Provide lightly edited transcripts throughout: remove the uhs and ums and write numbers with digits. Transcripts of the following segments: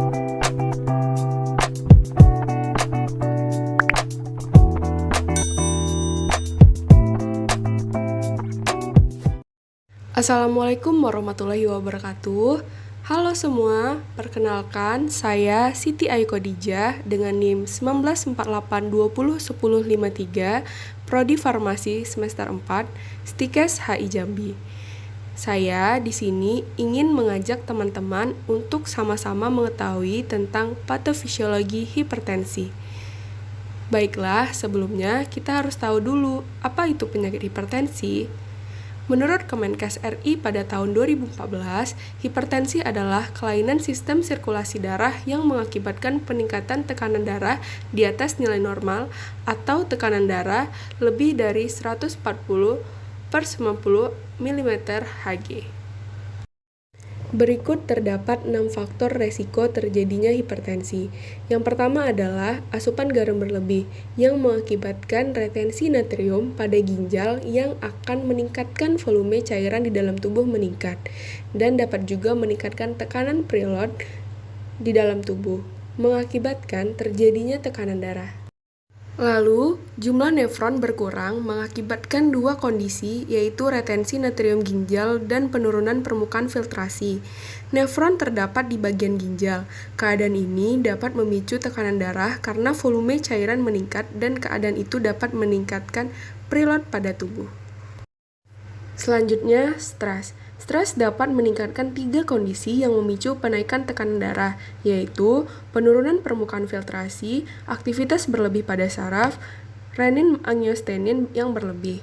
Assalamualaikum warahmatullahi wabarakatuh. Halo semua, perkenalkan saya Siti Ayu Khadijah dengan NIM 1948201053, Prodi Farmasi semester 4, Stikes HI Jambi. Saya di sini ingin mengajak teman-teman untuk sama-sama mengetahui tentang patofisiologi hipertensi. Baiklah, sebelumnya kita harus tahu dulu apa itu penyakit hipertensi. Menurut Kemenkes RI pada tahun 2014, hipertensi adalah kelainan sistem sirkulasi darah yang mengakibatkan peningkatan tekanan darah di atas nilai normal atau tekanan darah lebih dari 140/90 mm/Hg. Berikut terdapat 6 faktor resiko terjadinya hipertensi. Yang pertama adalah asupan garam berlebih yang mengakibatkan retensi natrium pada ginjal yang akan meningkatkan volume cairan di dalam tubuh meningkat dan dapat juga meningkatkan tekanan preload di dalam tubuh, mengakibatkan terjadinya tekanan darah. Lalu, jumlah nefron berkurang mengakibatkan dua kondisi, yaitu retensi natrium ginjal dan penurunan permukaan filtrasi. Nefron terdapat di bagian ginjal. Keadaan ini dapat memicu tekanan darah karena volume cairan meningkat dan keadaan itu dapat meningkatkan preload pada tubuh. Selanjutnya, stres. Stres dapat meningkatkan 3 kondisi yang memicu penaikan tekanan darah, yaitu penurunan permukaan filtrasi, aktivitas berlebih pada saraf, renin-angiotensin yang berlebih.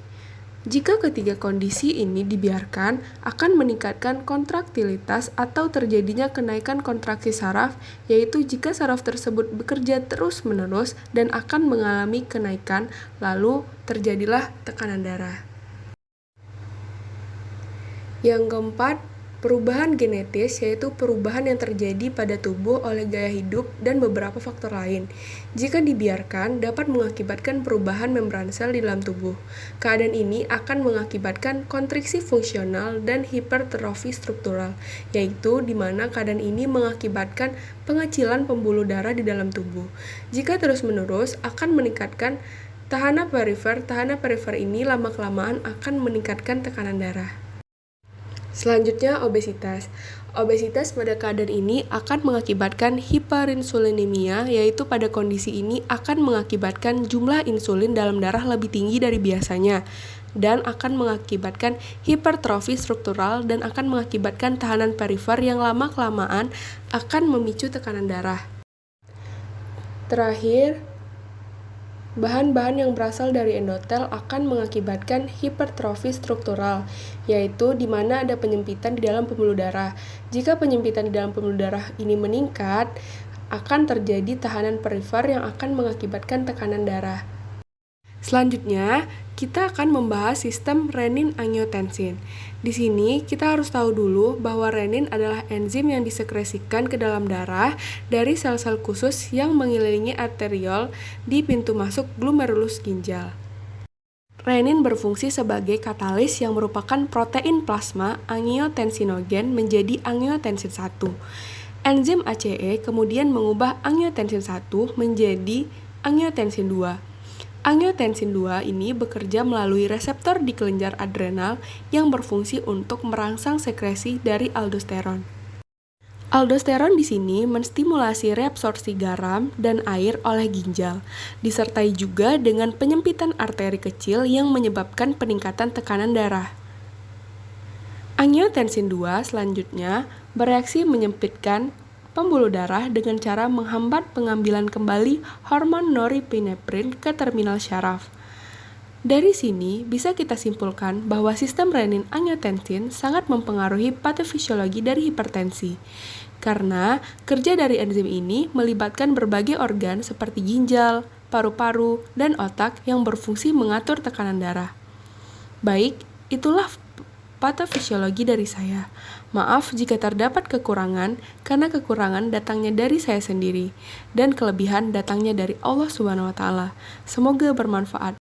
Jika ketiga kondisi ini dibiarkan, akan meningkatkan kontraktilitas atau terjadinya kenaikan kontraksi saraf, yaitu jika saraf tersebut bekerja terus-menerus dan akan mengalami kenaikan, lalu terjadilah tekanan darah. Yang keempat, perubahan genetis, yaitu perubahan yang terjadi pada tubuh oleh gaya hidup dan beberapa faktor lain. Jika dibiarkan, dapat mengakibatkan perubahan membran sel di dalam tubuh. Keadaan ini akan mengakibatkan kontriksi fungsional dan hipertrofi struktural, yaitu di mana keadaan ini mengakibatkan pengecilan pembuluh darah di dalam tubuh. Jika terus-menerus, akan meningkatkan tahana perifer. Tahana perifer ini lama-kelamaan akan meningkatkan tekanan darah. Selanjutnya, obesitas. Obesitas pada keadaan ini akan mengakibatkan hiperinsulinemia, yaitu pada kondisi ini akan mengakibatkan jumlah insulin dalam darah lebih tinggi dari biasanya, dan akan mengakibatkan hipertrofi struktural dan akan mengakibatkan tahanan perifer yang lama-kelamaan akan memicu tekanan darah. Terakhir, bahan-bahan yang berasal dari endotel akan mengakibatkan hipertrofi struktural, yaitu di mana ada penyempitan di dalam pembuluh darah. Jika penyempitan di dalam pembuluh darah ini meningkat, akan terjadi tahanan perifer yang akan mengakibatkan tekanan darah. Selanjutnya, kita akan membahas sistem renin-angiotensin. Di sini, kita harus tahu dulu bahwa renin adalah enzim yang disekresikan ke dalam darah dari sel-sel khusus yang mengelilingi arteriol di pintu masuk glomerulus ginjal. Renin berfungsi sebagai katalis yang merupakan protein plasma angiotensinogen menjadi angiotensin 1. Enzim ACE kemudian mengubah angiotensin 1 menjadi angiotensin 2. Angiotensin 2 ini bekerja melalui reseptor di kelenjar adrenal yang berfungsi untuk merangsang sekresi dari aldosteron. Aldosteron di sini menstimulasi reabsorpsi garam dan air oleh ginjal, disertai juga dengan penyempitan arteri kecil yang menyebabkan peningkatan tekanan darah. Angiotensin 2 selanjutnya bereaksi menyempitkan pembuluh darah dengan cara menghambat pengambilan kembali hormon norepinefrin ke terminal syaraf. Dari sini, bisa kita simpulkan bahwa sistem renin-angiotensin sangat mempengaruhi patofisiologi dari hipertensi, karena kerja dari enzim ini melibatkan berbagai organ seperti ginjal, paru-paru, dan otak yang berfungsi mengatur tekanan darah. Baik, itulah patofisiologi dari saya. Maaf jika terdapat kekurangan, karena kekurangan datangnya dari saya sendiri, dan kelebihan datangnya dari Allah Subhanahu wa Ta'ala. Semoga bermanfaat.